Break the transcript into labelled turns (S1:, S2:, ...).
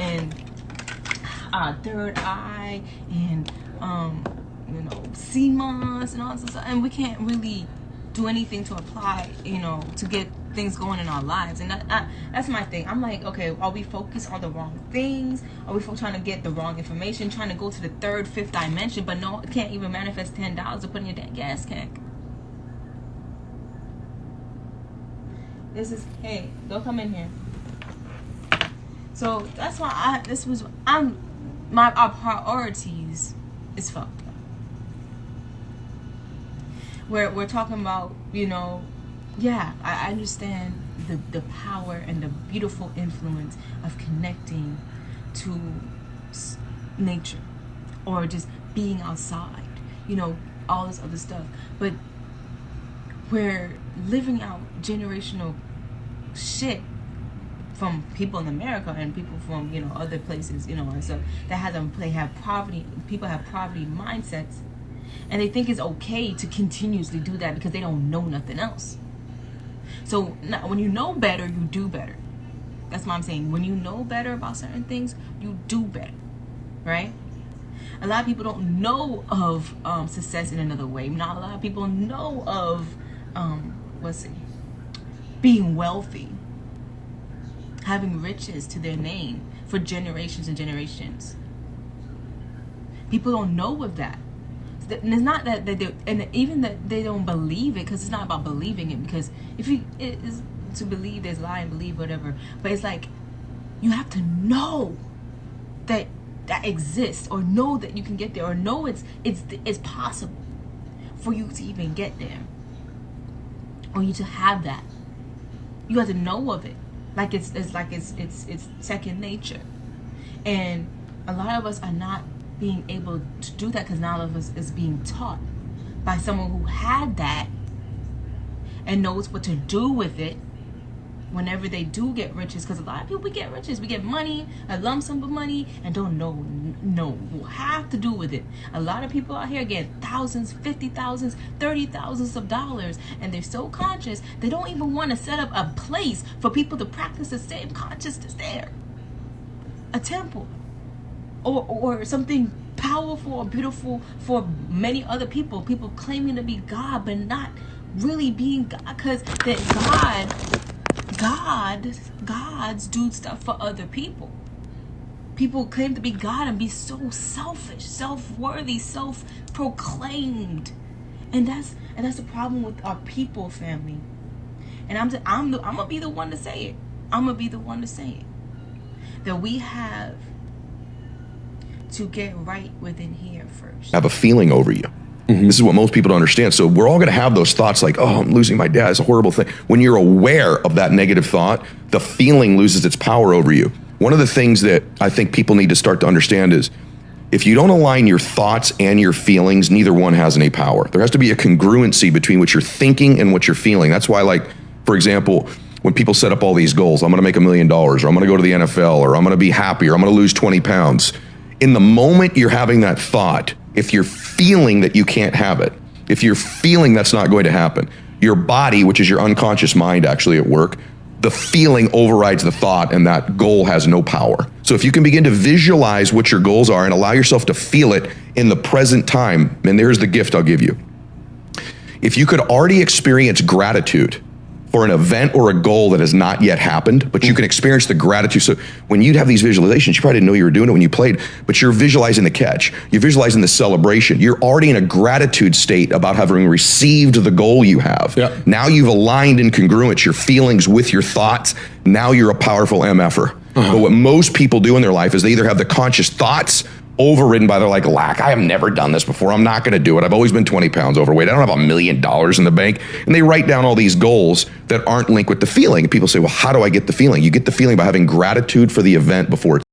S1: and third eye and CMOS and all this stuff, and we can't really do anything to apply, to get things going in our lives. And that's my thing. I'm like, okay, are we focused on the wrong things? Are we trying to get the wrong information, trying to go to the third, fifth dimension, but no, it can't even manifest $10 to put in your damn gas tank? Hey, don't come in here. So that's why our priorities is fucked up. We're talking about, I understand the power and the beautiful influence of connecting to nature or just being outside, all this other stuff. But we're living out generational shit from people in America and people from other places, and so that have poverty. People have poverty mindsets, and they think it's okay to continuously do that because they don't know nothing else. So when you know better, you do better. That's what I'm saying. When you know better about certain things, you do better, right? A lot of people don't know of success in another way. Not a lot of people know of being wealthy, having riches to their name for generations and generations. People don't know of that. And it's not that even that they don't believe it, because it's not about believing it. Because if it is to believe, there's lie and believe, whatever. But it's like you have to know that exists, or know that you can get there, or know it's possible for you to even get there, or you to have that. You have to know of it. Like it's second nature. And a lot of us are not being able to do that because none of us is being taught by someone who had that and knows what to do with it whenever they do get riches. Because a lot of people, we get riches, we get money, a lump sum of money, and don't know have to do with it. A lot of people out here get thousands, 50,000s, 30,000s of dollars, and they're so conscious they don't even want to set up a place for people to practice the same consciousness there. A temple or something powerful or beautiful for many other people claiming to be God but not really being God, because gods do stuff for other people. People claim to be God and be so selfish, self-worthy, self-proclaimed, and that's the problem with our people, family. And I'm gonna be the one to say it. That we have to get right within here first.
S2: Have a feeling over you. Mm-hmm. This is what most people don't understand. So we're all going to have those thoughts like, oh, I'm losing my dad. It's a horrible thing. When you're aware of that negative thought, the feeling loses its power over you. One of the things that I think people need to start to understand is if you don't align your thoughts and your feelings, neither one has any power. There has to be a congruency between what you're thinking and what you're feeling. That's why, like, for example, when people set up all these goals, I'm going to make $1 million, or I'm going to go to the NFL, or I'm going to be happy, or I'm going to lose 20 pounds. In the moment you're having that thought, if you're feeling that you can't have it, if you're feeling that's not going to happen, your body, which is your unconscious mind actually at work, the feeling overrides the thought, and that goal has no power. So if you can begin to visualize what your goals are and allow yourself to feel it in the present time, and there's the gift I'll give you. If you could already experience gratitude for an event or a goal that has not yet happened, but you can experience the gratitude. So when you'd have these visualizations, you probably didn't know you were doing it when you played, but you're visualizing the catch. You're visualizing the celebration. You're already in a gratitude state about having received the goal you have. Yeah. Now you've aligned in congruence your feelings with your thoughts. Now you're a powerful MFer. But what most people do in their life is they either have the conscious thoughts overridden by their lack. I have never done this before. I'm not going to do it. I've always been 20 pounds overweight. I don't have $1 million in the bank. And they write down all these goals that aren't linked with the feeling. And people say, well, how do I get the feeling? You get the feeling by having gratitude for the event before it's